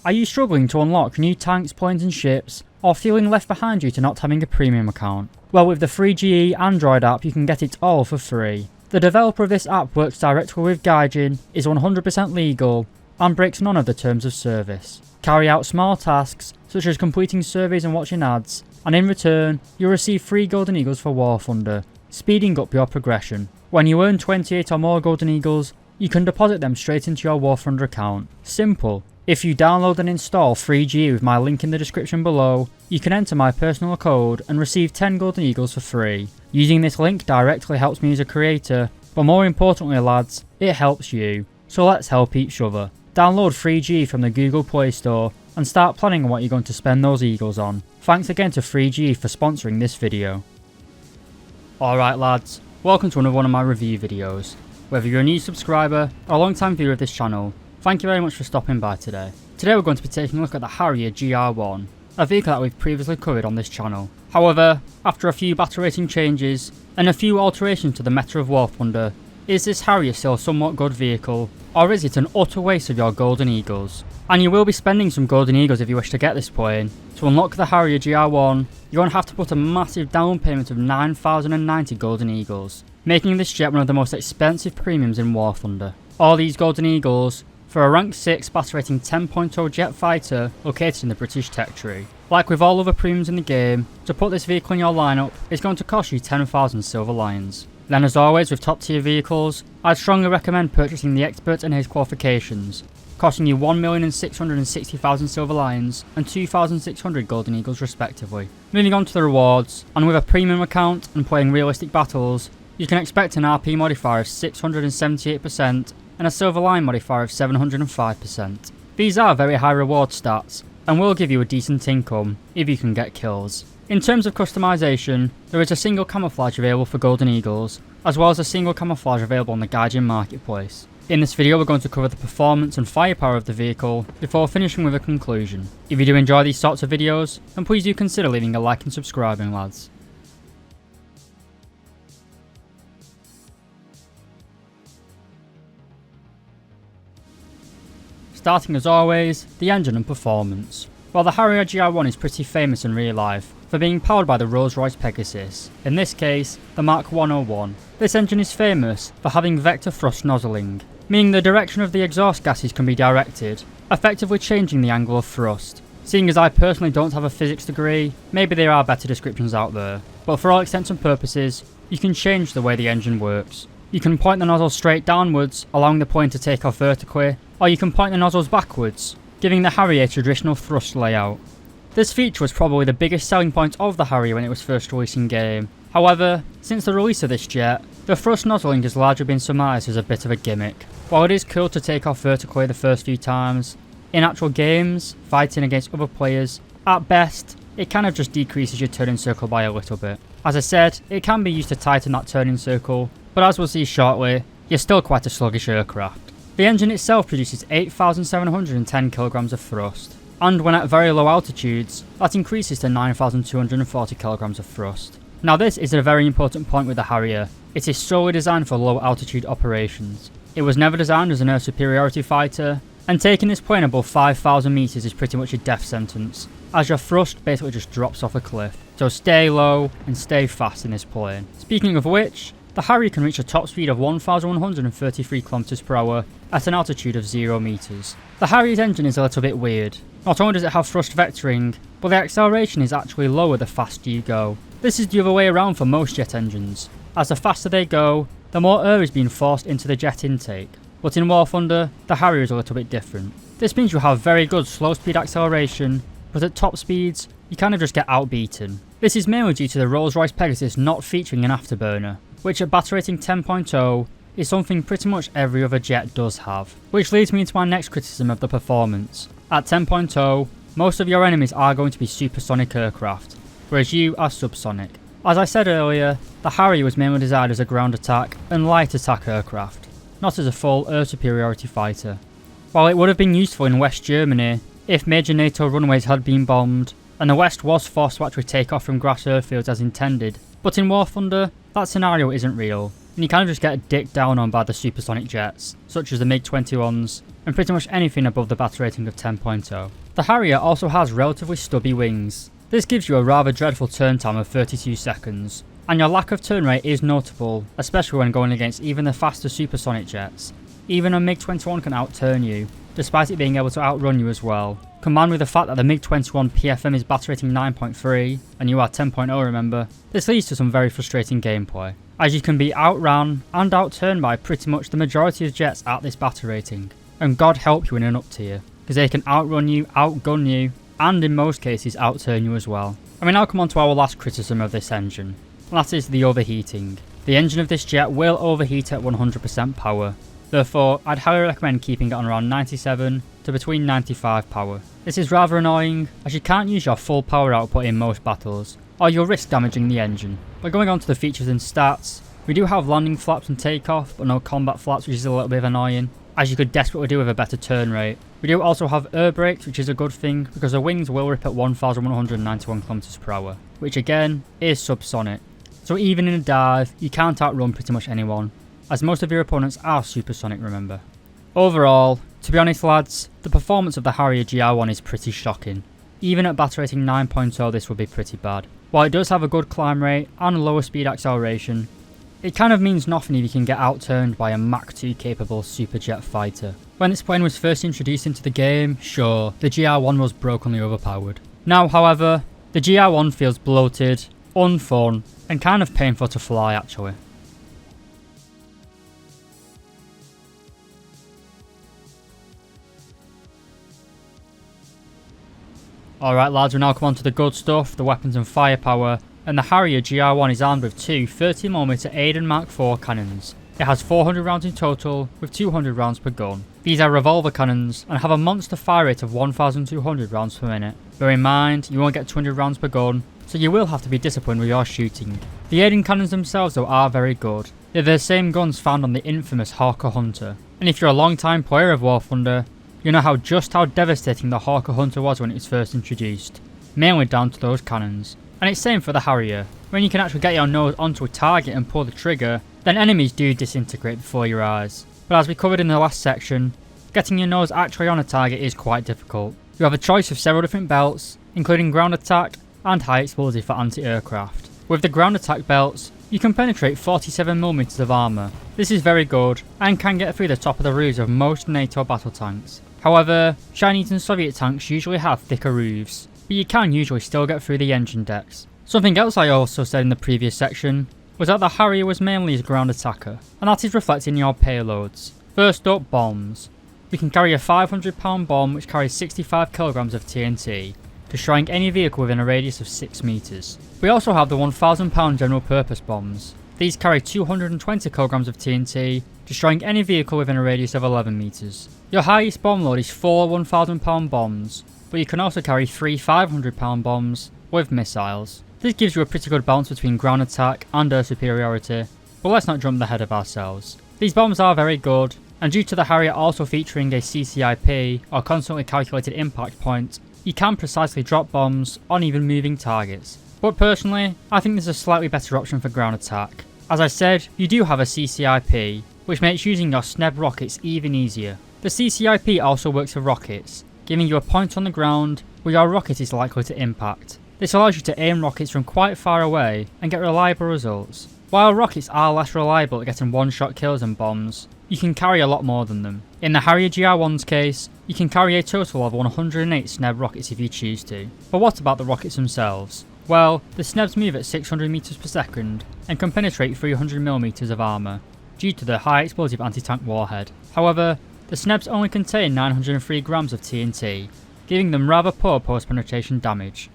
Are you struggling to unlock new tanks, planes and ships, or feeling left behind due to not having a premium account? Well, with the free GE Android app you can get it all for free. The developer of this app works directly with Gaijin, is 100% legal, and breaks none of the terms of service. Carry out small tasks, such as completing surveys and watching ads, and in return, you'll receive free Golden Eagles for War Thunder, speeding up your progression. When you earn 28 or more Golden Eagles, you can deposit them straight into your War Thunder account. Simple. If you download and install free GE with my link in the description below, you can enter my personal code and receive 10 Golden Eagles for free. Using this link directly helps me as a creator, but more importantly lads, it helps you. So let's help each other. Download free GE from the Google Play Store and start planning on what you're going to spend those Eagles on. Thanks again to free GE for sponsoring this video. Alright lads, welcome to another one of my review videos. Whether you're a new subscriber or a long time viewer of this channel, thank you very much for stopping by today. Today we're going to be taking a look at the Harrier GR.1, a vehicle that we've previously covered on this channel. However, after a few battle rating changes and a few alterations to the meta of War Thunder, is this Harrier still a somewhat good vehicle, or is it an utter waste of your Golden Eagles? And you will be spending some Golden Eagles if you wish to get this plane. To unlock the Harrier GR1, you're going to have to put a massive down payment of 9,090 Golden Eagles, making this jet one of the most expensive premiums in War Thunder. All these Golden Eagles for a rank 6 battle rating 10.0 jet fighter located in the British tech tree. Like with all other premiums in the game, to put this vehicle in your lineup is going to cost you 10,000 silver lions. Then as always with top tier vehicles, I'd strongly recommend purchasing the Expert and his qualifications, costing you 1,660,000 silver lions and 2,600 Golden Eagles respectively. Moving on to the rewards, and with a premium account and playing realistic battles, you can expect an RP modifier of 678% and a silver line modifier of 705%. These are very high reward stats and will give you a decent income if you can get kills. In terms of customization, there is a single camouflage available for Golden Eagles, as well as a single camouflage available on the Gaijin marketplace. In this video we're going to cover the performance and firepower of the vehicle before finishing with a conclusion. If you do enjoy these sorts of videos, then please do consider leaving a like and subscribing lads. Starting as always, the engine and performance. While the Harrier GR1 is pretty famous in real life for being powered by the Rolls-Royce Pegasus, in this case the Mark 101. This engine is famous for having vector thrust nozzling, meaning the direction of the exhaust gases can be directed, effectively changing the angle of thrust. Seeing as I personally don't have a physics degree, maybe there are better descriptions out there, but for all intents and purposes, you can change the way the engine works. You can point the nozzle straight downwards, allowing the plane to take off vertically, or you can point the nozzles backwards, giving the Harrier a traditional thrust layout. This feature was probably the biggest selling point of the Harrier when it was first released in game. However, since the release of this jet, the thrust nozzling has largely been surmised as a bit of a gimmick. While it is cool to take off vertically the first few times, in actual games, fighting against other players, at best, it kind of just decreases your turning circle by a little bit. As I said, it can be used to tighten that turning circle, but as we'll see shortly, you're still quite a sluggish aircraft. The engine itself produces 8,710 kg of thrust, and when at very low altitudes, that increases to 9,240 kg of thrust. Now this is a very important point with the Harrier. It is solely designed for low altitude operations. It was never designed as an air superiority fighter, and taking this plane above 5,000 meters is pretty much a death sentence, as your thrust basically just drops off a cliff. So stay low and stay fast in this plane. Speaking of which, the Harrier can reach a top speed of 1,133 km per hour at an altitude of 0 meters. The Harrier's engine is a little bit weird. Not only does it have thrust vectoring, but the acceleration is actually lower the faster you go. This is the other way around for most jet engines, as the faster they go, the more air is being forced into the jet intake. But in War Thunder, the Harrier is a little bit different. This means you have very good slow speed acceleration, but at top speeds, you kind of just get outbeaten. This is mainly due to the Rolls-Royce Pegasus not featuring an afterburner, which at battle rating 10.0 is something pretty much every other jet does have. Which leads me into my next criticism of the performance. At 10.0, most of your enemies are going to be supersonic aircraft, whereas you are subsonic. As I said earlier, the Harrier was mainly designed as a ground attack and light attack aircraft, not as a full air superiority fighter. While it would have been useful in West Germany if major NATO runways had been bombed, and the West was forced to actually take off from grass airfields as intended, but in War Thunder, that scenario isn't real. and you kind of just get dicked down on by the supersonic jets, such as the MiG-21s, and pretty much anything above the battle rating of 10.0. The Harrier also has relatively stubby wings. This gives you a rather dreadful turn time of 32 seconds, and your lack of turn rate is notable, especially when going against even the faster supersonic jets. Even a MiG-21 can outturn you, despite it being able to outrun you as well. Combined with the fact that the MiG-21 PFM is battle rating 9.3, and you are 10.0 remember, this leads to some very frustrating gameplay, as you can be outran and outturned by pretty much the majority of jets at this battle rating. And God help you in an up tier, because they can outrun you, outgun you, and in most cases outturn you as well. And we now come on to our last criticism of this engine, and that is the overheating. The engine of this jet will overheat at 100% power, therefore I'd highly recommend keeping it on around 97 to between 95 power. This is rather annoying, as you can't use your full power output in most battles, or you'll risk damaging the engine. But going on to the features and stats, we do have landing flaps and takeoff, but no combat flaps, which is a little bit annoying, as you could desperately do with a better turn rate. We do also have air brakes, which is a good thing, because the wings will rip at 1191 km per hour, which again is subsonic. So even in a dive, you can't outrun pretty much anyone, as most of your opponents are supersonic, remember. Overall, to be honest lads, the performance of the Harrier GR.1 is pretty shocking. Even at battle rating 9.0 this would be pretty bad. While it does have a good climb rate and a lower speed acceleration, it kind of means nothing if you can get outturned by a Mach 2 capable superjet fighter. When this plane was first introduced into the game, sure, the GR.1 was brokenly overpowered. Now however, the GR.1 feels bloated, unfun, and kind of painful to fly actually. Alright lads, we now come on to the good stuff, the weapons and firepower, and the Harrier GR.1 is armed with two 30mm Aiden Mark IV cannons. It has 400 rounds in total, with 200 rounds per gun. These are revolver cannons, and have a monster fire rate of 1200 rounds per minute. Bear in mind, you won't get 200 rounds per gun, so you will have to be disciplined with your shooting. The Aiden cannons themselves though are very good. They're the same guns found on the infamous Hawker Hunter, and if you're a long time player of War Thunder, you know just how devastating the Hawker Hunter was when it was first introduced, mainly down to those cannons. And it's same for the Harrier. When you can actually get your nose onto a target and pull the trigger, then enemies do disintegrate before your eyes. But as we covered in the last section, getting your nose actually on a target is quite difficult. You have a choice of several different belts, including ground attack and high explosive for anti-aircraft. With the ground attack belts, you can penetrate 47mm of armour. This is very good, and can get through the top of the roofs of most NATO battle tanks. However, Chinese and Soviet tanks usually have thicker roofs, but you can usually still get through the engine decks. Something else I also said in the previous section was that the Harrier was mainly a ground attacker, and that is reflected in your payloads. First up, bombs. We can carry a 500 pound bomb which carries 65 kilograms of TNT, destroying any vehicle within a radius of 6 meters. We also have the 1000 pound general purpose bombs. These carry 220 kilograms of TNT, destroying any vehicle within a radius of 11 meters. Your highest bomb load is 4 1000 pound bombs, but you can also carry 3 500 pound bombs with missiles. This gives you a pretty good balance between ground attack and air superiority, but let's not jump ahead of ourselves. These bombs are very good, and due to the Harrier also featuring a CCIP, or constantly calculated impact point, you can precisely drop bombs on even moving targets. But personally, I think this is a slightly better option for ground attack. As I said, you do have a CCIP, which makes using your SNEB rockets even easier. The CCIP also works for rockets, giving you a point on the ground where your rocket is likely to impact. This allows you to aim rockets from quite far away and get reliable results. While rockets are less reliable at getting one-shot kills than bombs, you can carry a lot more than them. In the Harrier GR.1's case, you can carry a total of 108 SNEB rockets if you choose to. But what about the rockets themselves? Well, the SNEBs move at 600 meters per second and can penetrate 300mm of armour, due to the high explosive anti-tank warhead. However, the SNEBs only contain 903 grams of TNT, giving them rather poor post-penetration damage.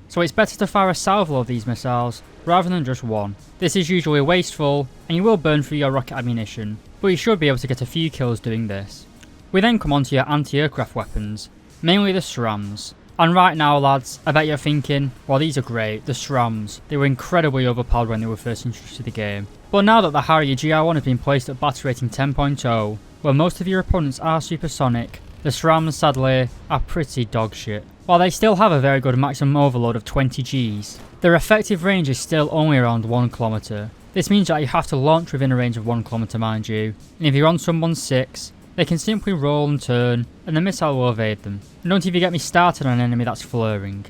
So it's better to fire a salvo of these missiles rather than just one. This is usually wasteful, and you will burn through your rocket ammunition, but you should be able to get a few kills doing this. We then come on to your anti-aircraft weapons, mainly the SRAMs. And right now lads, I bet you're thinking, well these are great, the SRAMs. They were incredibly overpowered when they were first introduced to the game. But now that the Harrier GR.1 has been placed at battle rating 10.0, where most of your opponents are supersonic, the SRAMs sadly are pretty dog shit. While they still have a very good maximum overload of 20 Gs, their effective range is still only around 1 km, This means that you have to launch within a range of 1 kilometer, mind you, and if you're on someone's 6, they can simply roll and turn, and the missile will evade them. And don't even get me started on an enemy that's flurrying.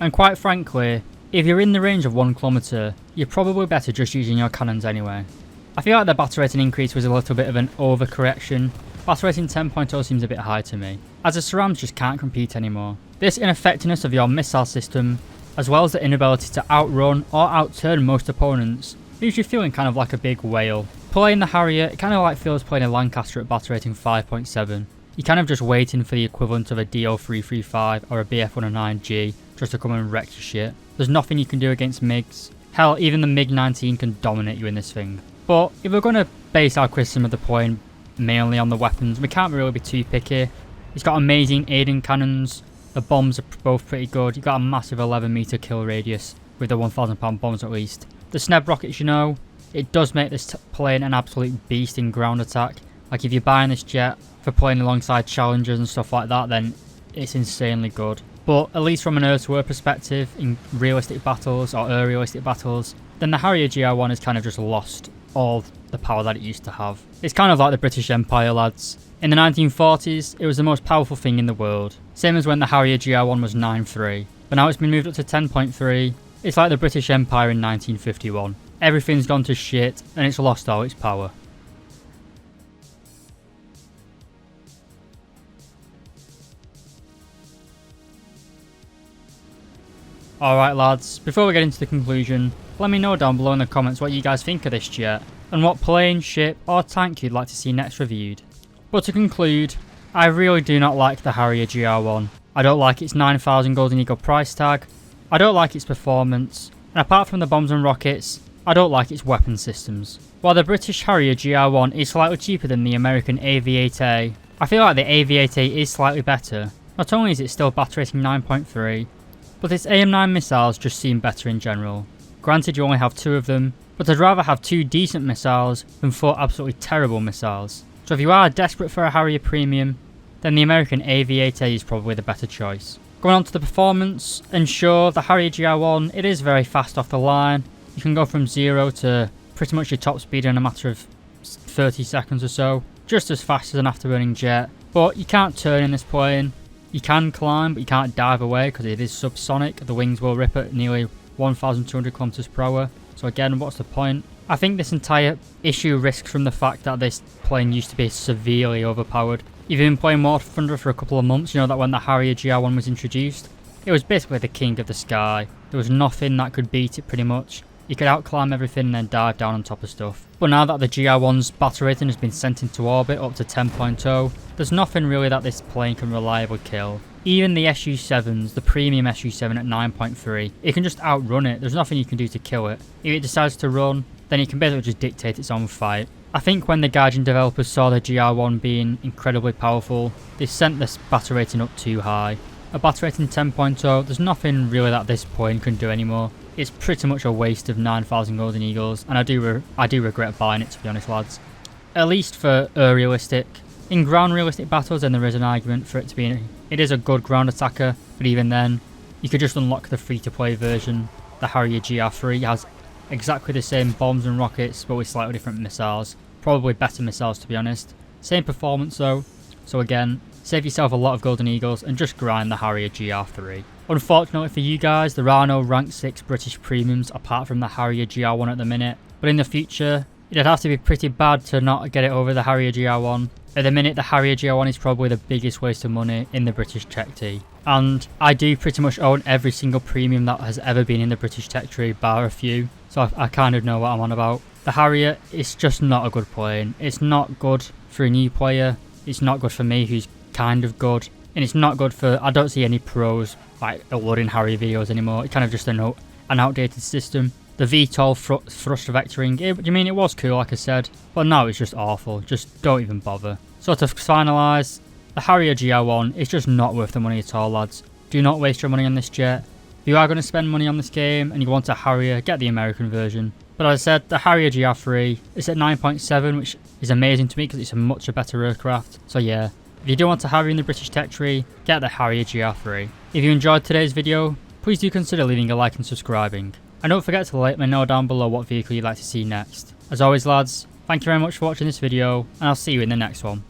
And quite frankly, if you're in the range of 1 kilometer, you're probably better just using your cannons anyway. I feel like the battle rating increase was a little bit of an overcorrection. Battle rating 10.0 seems a bit high to me, as the SRAMs just can't compete anymore. This ineffectiveness of your missile system, as well as the inability to outrun or outturn most opponents, leaves you feeling kind of like a big whale. Playing the Harrier, it kind of like feels playing a Lancaster at battle rating 5.7. You're kind of just waiting for the equivalent of a DO335 or a BF109G just to come and wreck your shit. There's nothing you can do against MiGs. Hell, even the MiG-19 can dominate you in this thing. But if we're going to base our criticism of the point mainly on the weapons, we can't really be too picky. It's got amazing aiding cannons. The bombs are both pretty good. You've got a massive 11 meter kill radius with the 1,000 pound bombs at least. The Sneb rockets, you know, it does make this plane an absolute beast in ground attack. Like if you're buying this jet for playing alongside Challengers and stuff like that, then it's insanely good. But at least from an air-to-air perspective, in realistic battles or realistic battles, then the Harrier GR.1 has kind of just lost all the power that it used to have. It's kind of like the British Empire, lads. In the 1940s, it was the most powerful thing in the world. Same as when the Harrier GR.1 was 9.3. But now it's been moved up to 10.3. It's like the British Empire in 1951. Everything's gone to shit and it's lost all its power. Alright lads, before we get into the conclusion, let me know down below in the comments what you guys think of this jet, and what plane, ship or tank you'd like to see next reviewed. But to conclude, I really do not like the Harrier GR.1. I don't like its 9,000 Golden Eagle price tag, I don't like its performance, and apart from the bombs and rockets, I don't like its weapon systems. While the British Harrier GR.1 is slightly cheaper than the American AV-8A, I feel like the AV-8A is slightly better. Not only is it still battle rating 9.3, but its AM9 missiles just seem better in general. Granted you only have 2 of them, but I'd rather have 2 decent missiles than 4 absolutely terrible missiles. So if you are desperate for a Harrier premium, then the American AV-8A is probably the better choice. Going on to the performance, and sure, the Harrier GR.1, it is very fast off the line. You can go from 0 to pretty much your top speed in a matter of 30 seconds or so, just as fast as an afterburning jet. But you can't turn in this plane. You can climb, but you can't dive away because it is subsonic. The wings will rip at nearly 1,200 kilometers per hour. So again, what's the point? I think this entire issue risks from the fact that this plane used to be severely overpowered. You've been playing War Thunder for a couple of months, you know that when the Harrier GR.1 was introduced, it was basically the king of the sky. There was nothing that could beat it pretty much. You could outclimb everything and then dive down on top of stuff. But now that the GR.1's battle rating has been sent into orbit up to 10.0, there's nothing really that this plane can reliably kill. Even the SU-7s, the premium SU-7 at 9.3, it can just outrun it. There's nothing you can do to kill it. If it decides to run, then it can basically just dictate its own fight. I think when the Gaijin developers saw the GR.1 being incredibly powerful, they sent this battle rating up too high. A battle rating 10.0, there's nothing really that this plane can do anymore. It's pretty much a waste of 9,000 Golden Eagles, and I do regret buying it, to be honest lads. At least for realistic. In ground realistic battles, then there is an argument for it to be, it is a good ground attacker, but even then, you could just unlock the free-to-play version. The Harrier GR3 has exactly the same bombs and rockets, but with slightly different missiles. Probably better missiles, to be honest. Same performance though, so again, save yourself a lot of Golden Eagles and just grind the Harrier GR3. Unfortunately for you guys, there are no rank 6 British premiums apart from the Harrier GR.1 at the minute, but in the future, it'd have to be pretty bad to not get it over the Harrier GR.1. At the minute, the Harrier GR.1 is probably the biggest waste of money in the British tech tree. And I do pretty much own every single premium that has ever been in the British tech tree, bar a few, so I kind of know what I'm on about. The Harrier is just not a good plane. It's not good for a new player, it's not good for me who's kind of good, and it's not good for, I don't see any pros like uploading Harrier videos anymore. It's kind of just an outdated system. The VTOL thrust vectoring, it was cool like I said, but now it's just awful. Just don't even bother. So to finalise, the Harrier GR.1 is just not worth the money at all lads. Do not waste your money on this jet. If you are going to spend money on this game and you want a Harrier, get the American version. But as I said, the Harrier GR3 is at 9.7, which is amazing to me because it's a much better aircraft. So yeah, if you do want a Harrier in the British tech tree, get the Harrier GR3. If you enjoyed today's video, please do consider leaving a like and subscribing. And don't forget to let me know down below what vehicle you'd like to see next. As always lads, thank you very much for watching this video, and I'll see you in the next one.